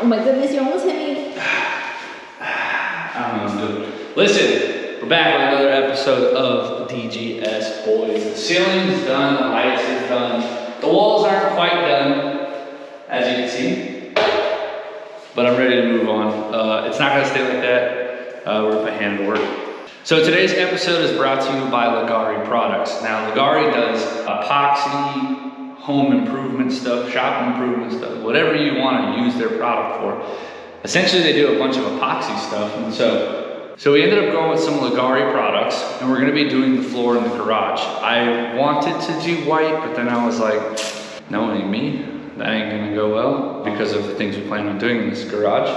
Oh my goodness, you're almost hit me. I don't know what I'm doing. Listen, we're back with another episode of DGS Boys. The ceiling's done, the lights is done. The walls aren't quite done, as you can see. But I'm ready to move on. It's not gonna stay like that. We're gonna put hand to work. So today's episode is brought to you by LEGGARI products. Now LEGGARI does epoxy, home improvement stuff, shop improvement stuff, whatever you want to use their product for. Essentially they do a bunch of epoxy stuff, and so we ended up going with some LEGGARI products, and we're gonna be doing the floor in the garage. I wanted to do white, but then I was like, no, ain't me. That ain't gonna go well because of the things we plan on doing in this garage.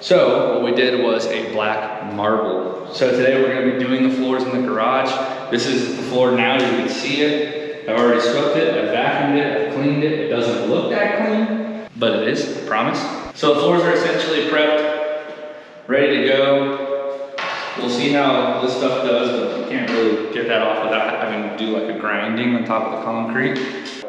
So what we did was a black marble. So today we're gonna be doing the floors in the garage. This is the floor now, you can see it. I've already swept it, I've vacuumed it, I've cleaned it. It doesn't look that clean, but it is, I promise. So the floors are essentially prepped, ready to go. We'll see how this stuff does, but you can't really get that off without having to do like a grinding on top of the concrete.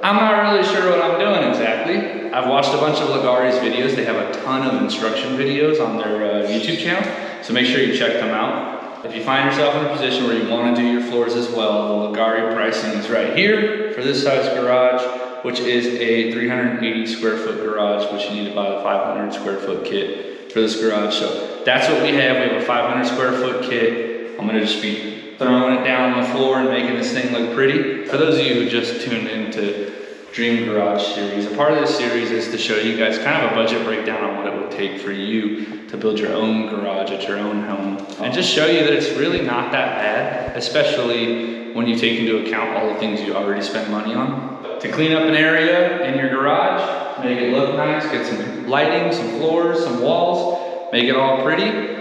I'm not really sure what I'm doing exactly. I've watched a bunch of LEGGARI's videos. They have a ton of instruction videos on their YouTube channel, so make sure you check them out. If you find yourself in a position where you want to do your floors as well, the LEGGARI pricing is right here for this size garage, which is a 380 square foot garage, which you need to buy the 500 square foot kit for this garage. So that's what we have. We have a 500 square foot kit. I'm gonna just be throwing it down on the floor and making this thing look pretty. For those of you who just tuned into Dream Garage series, a part of this series is to show you guys kind of a budget breakdown on what it would take for you to build your own garage at your own home, and just show you that it's really not that bad, especially when you take into account all the things you already spent money on. To clean up an area in your garage, make it look nice, get some lighting, some floors, some walls, make it all pretty.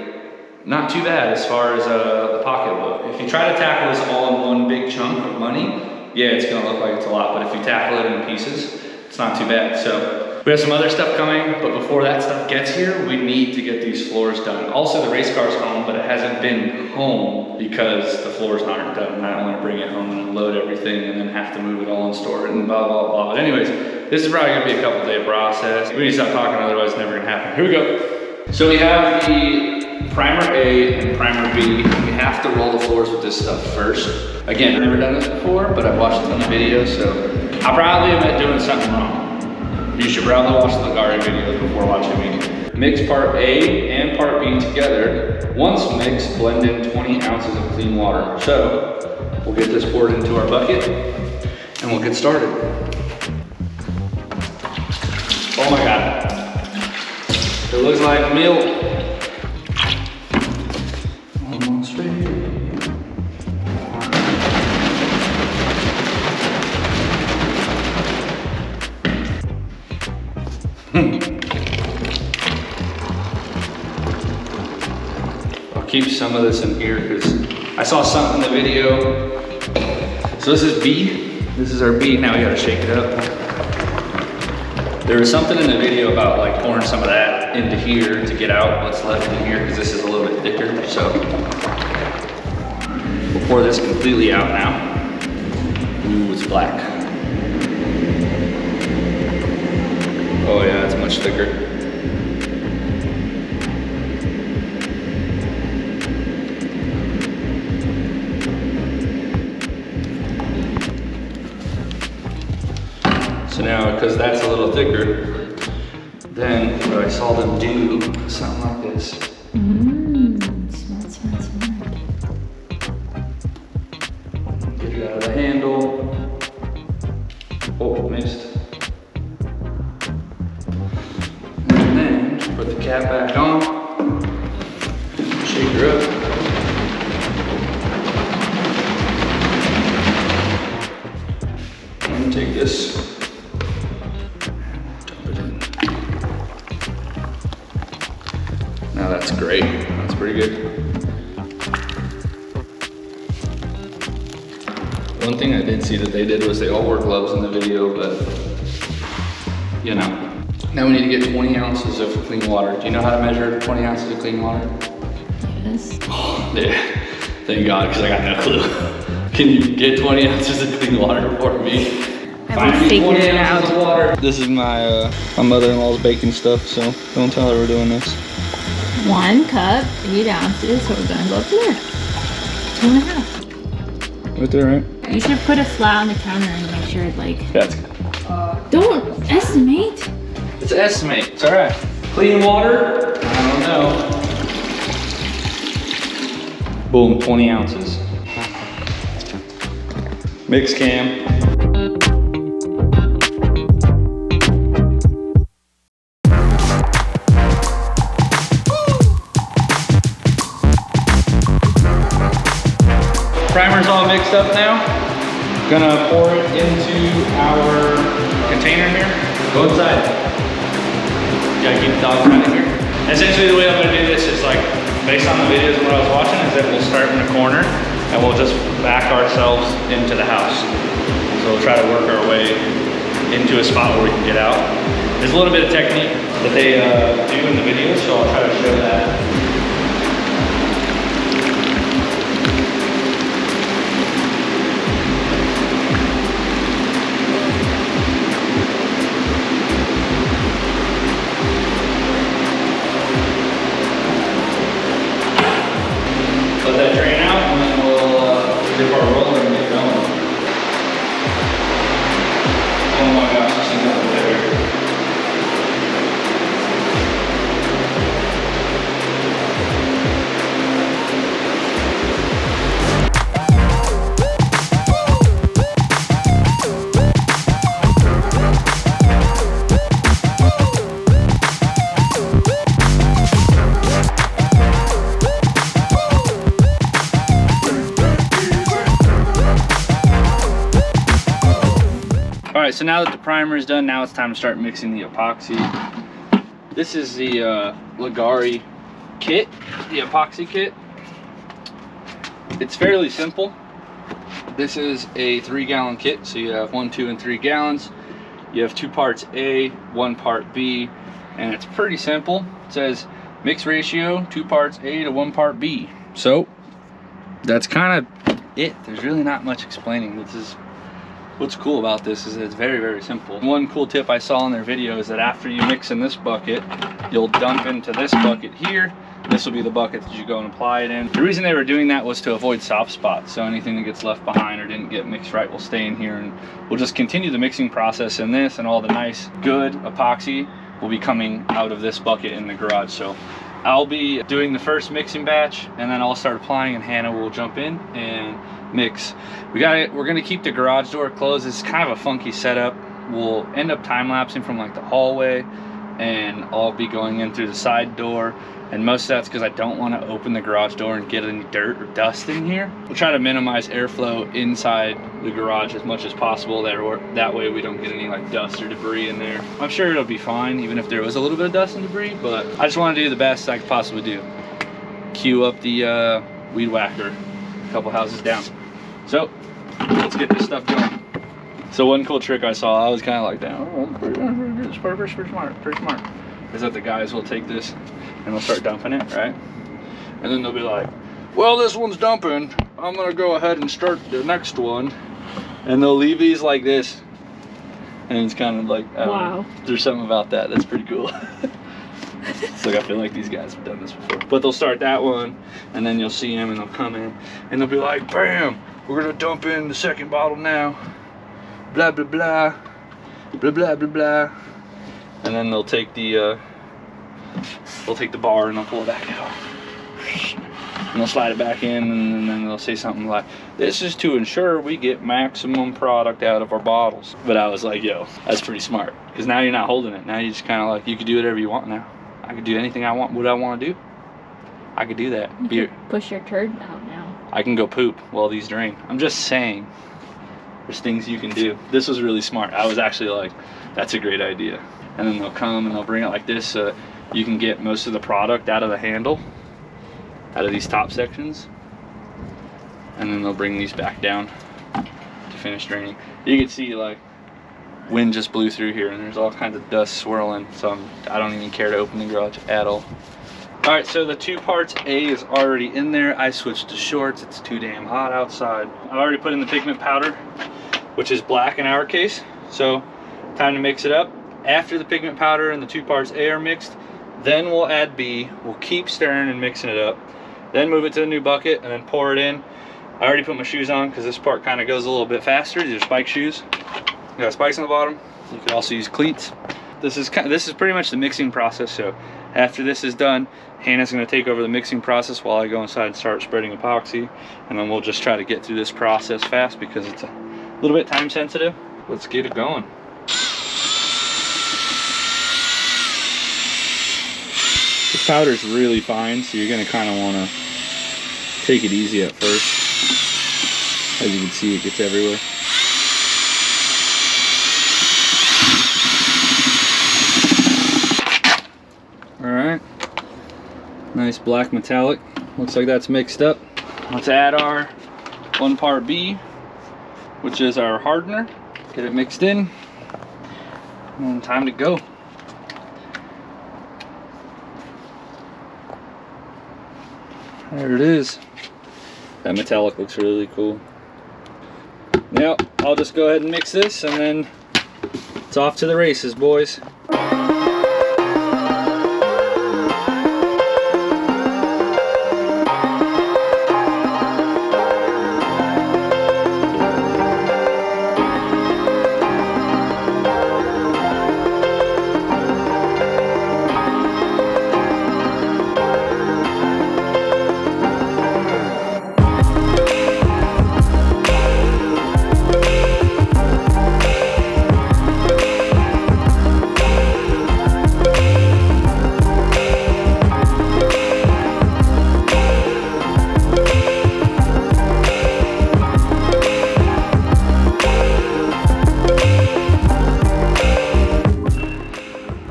Not too bad as far as the pocketbook. If you try to tackle this all in one big chunk of money, yeah, it's gonna look like it's a lot, but if you tackle it in pieces, it's not too bad. So we have some other stuff coming, but before that stuff gets here, we need to get these floors done. Also, the race car's home, but it hasn't been home because the floors aren't done. And I don't wanna bring it home and unload everything and then have to move it all and store it and blah, blah, blah. But anyways, this is probably gonna be a couple-day process. We need to stop talking, otherwise it's never gonna happen. Here we go. So we have the primer A and primer B. We have to roll the floors with this stuff first. Again, I've never done this before, but I've watched a ton of videos, so I probably am doing something wrong. You should probably watch the LEGGARI videos before watching me. Mix part A and part B together. Once mixed, blend in 20 ounces of clean water. So we'll get this poured into our bucket and we'll get started. Oh my God. It looks like milk. Almost ready. I'll keep some of this in here because I saw something in the video. So this is B. This is our B. Now we gotta shake it up. There was something in the video about like pouring some of that into here to get out what's left in here because this is a little bit thicker. So we'll pour this completely out now. Ooh, it's black. Oh yeah, it's much thicker. So now, because that's a little thicker, then what I saw them do something like this. Smart. Get it out of the handle. Oh, missed. And then put the cap back on. Shake her up. And take this. Now that's great, that's pretty good. One thing I did see that they did was they all wore gloves in the video, but you know. Now we need to get 20 ounces of clean water. Do you know how to measure 20 ounces of clean water? Yes. Oh, yeah. Thank God, because I got no clue. Can you get 20 ounces of clean water for me? I Finally, figured 20 it ounces out. of water. This is my mother-in-law's baking stuff, so don't tell her we're doing this. 1 cup, 8 ounces. So we're gonna go up to there. 2.5. Right there, right? You should put a flat on the counter and make sure it like. That's good. Don't estimate. It's an estimate. It's all right. Clean water? I don't know. Boom, 20 ounces. Mix cam. Primer's all mixed up now. Gonna pour it into our container here. Go inside. Gotta keep the dogs out of here. Essentially, the way I'm gonna do this is like, based on the videos and what I was watching, is that we'll start in the corner and we'll just back ourselves into the house. So we'll try to work our way into a spot where we can get out. There's a little bit of technique that they do in the videos, so I'll try to show that. Let that drain out, and then we'll dip our roller and get going. Oh my gosh, this thing's up there. Alright, so now that the primer is done, now it's time to start mixing the epoxy. This is the LEGGARI kit, the epoxy kit. It's fairly simple. This is a 3-gallon kit, so you have 1, 2, and 3 gallons. You have 2 parts A, 1 part B, and it's pretty simple. It says mix ratio 2 parts A to 1 part B. So that's kind of it. There's really not much explaining. What's cool about this is that it's very, very simple. One cool tip I saw in their video is that after you mix in this bucket, you'll dump into this bucket here. This will be the bucket that you go and apply it in. The reason they were doing that was to avoid soft spots. So anything that gets left behind or didn't get mixed right will stay in here, and we'll just continue the mixing process in this, and all the nice, good epoxy will be coming out of this bucket in the garage. So I'll be doing the first mixing batch, and then I'll start applying, and Hannah will jump in and mix. We're gonna keep the garage door closed. It's kind of a funky setup. We'll end up time-lapsing from like the hallway, and I'll be going in through the side door, and most of that's because I don't want to open the garage door and get any dirt or dust in here. We'll try to minimize airflow inside the garage as much as possible. That way we don't get any like dust or debris in there. I'm sure it'll be fine even if there was a little bit of dust and debris, but I just want to do the best I could possibly do. Cue up the weed whacker a couple houses down. So let's get this stuff going. So one cool trick I saw, I was kind of like, damn, pretty smart, is that the guys will take this and they'll start dumping it, right? And then they'll be like, well, this one's dumping, I'm gonna go ahead and start the next one. And they'll leave these like this. And it's kind of like, I don't know, there's something about that that's pretty cool. It's like, I feel like these guys have done this before. But they'll start that one, and then you'll see them and they'll come in and they'll be like, bam, we're gonna dump in the second bottle now. Blah, blah, blah, blah, blah, blah, blah. And then they'll take the bar and they'll pull it back out. And they'll slide it back in, and then they'll say something like, this is to ensure we get maximum product out of our bottles. But I was like, yo, that's pretty smart. Because now you're not holding it. Now you just kind of like, you can do whatever you want now. I could do anything I want. What I want to do, I could do that. You can push your turd out now. I can go poop while these drain. I'm just saying, there's things you can do. This was really smart. I was actually like, that's a great idea. And then they'll come and they'll bring it like this so you can get most of the product out of the handle, out of these top sections. And then they'll bring these back down to finish draining. You can see like wind just blew through here and there's all kinds of dust swirling. So I don't even care to open the garage at all. All right, so the 2 parts A is already in there. I switched to shorts. It's too damn hot outside. I've already put in the pigment powder, which is black in our case. So time to mix it up. After the pigment powder and the 2 parts A are mixed, then we'll add B. We'll keep stirring and mixing it up. Then move it to the new bucket and then pour it in. I already put my shoes on because this part kind of goes a little bit faster. These are spike shoes. You got spikes on the bottom. You can also use cleats. This is pretty much the mixing process. So after this is done, Hannah's going to take over the mixing process while I go inside and start spreading epoxy. And then we'll just try to get through this process fast because it's a little bit time sensitive. Let's get it going. This powder is really fine, so you're going to kind of want to take it easy at first. As you can see, it gets everywhere. Alright, nice black metallic. Looks like that's mixed up. Let's add our 1 part B, which is our hardener. Get it mixed in, and time to go. There it is. That metallic looks really cool. Now, I'll just go ahead and mix this, and then it's off to the races, boys.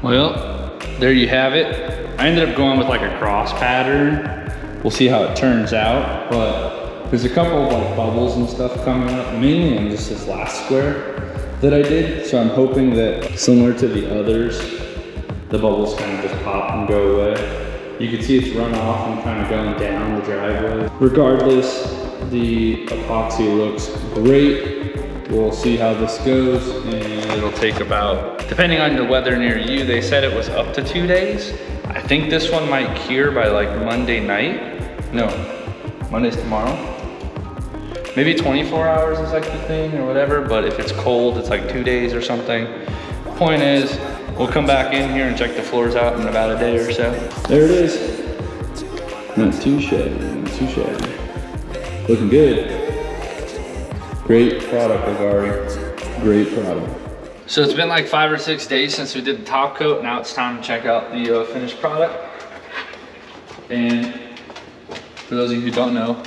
Well, there you have it. I ended up going with like a cross pattern. We'll see how it turns out, but there's a couple of like bubbles and stuff coming up, mainly on just this last square that I did. So I'm hoping that similar to the others, the bubbles kind of just pop and go away. You can see it's run off and kind of going down the driveway. Regardless, the epoxy looks great. We'll see how this goes, and it'll take about, depending on the weather near you, they said it was up to 2 days. I think this one might cure by like Monday night. No, Monday's tomorrow. Maybe 24 hours is like the thing or whatever, but if it's cold, it's like 2 days or something. Point is, we'll come back in here and check the floors out in about a day or so. There it is. Not too shabby, not too shabby. Looking good. Great product, LEGGARI. Great product. So it's been like 5 or 6 days since we did the top coat. Now it's time to check out the finished product. And for those of you who don't know,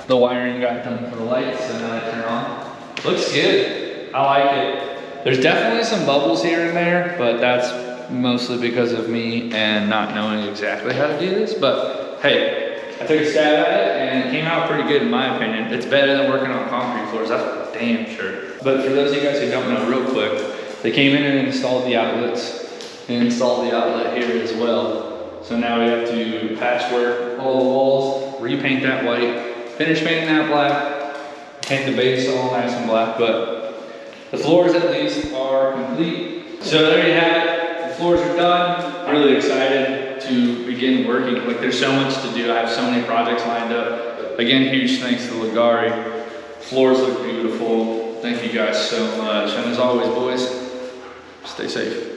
the wiring got done for the lights, so now they turn on. Looks good. I like it. There's definitely some bubbles here and there, but that's mostly because of me and not knowing exactly how to do this. But hey, I took a stab at it and it came out pretty good in my opinion. It's better than working on concrete floors, that's for damn sure. But for those of you guys who don't know, real quick, they came in and installed the outlets and installed the outlet here as well. So now we have to patchwork all the walls, repaint that white, finish painting that black, paint the base all nice and black, but the floors at least are complete. So there you have it, the floors are done. I'm really excited to begin working. Like there's so much to do. I have so many projects lined up. Again, huge thanks to LEGGARI. Floors look beautiful. Thank you guys so much. And as always, boys, stay safe.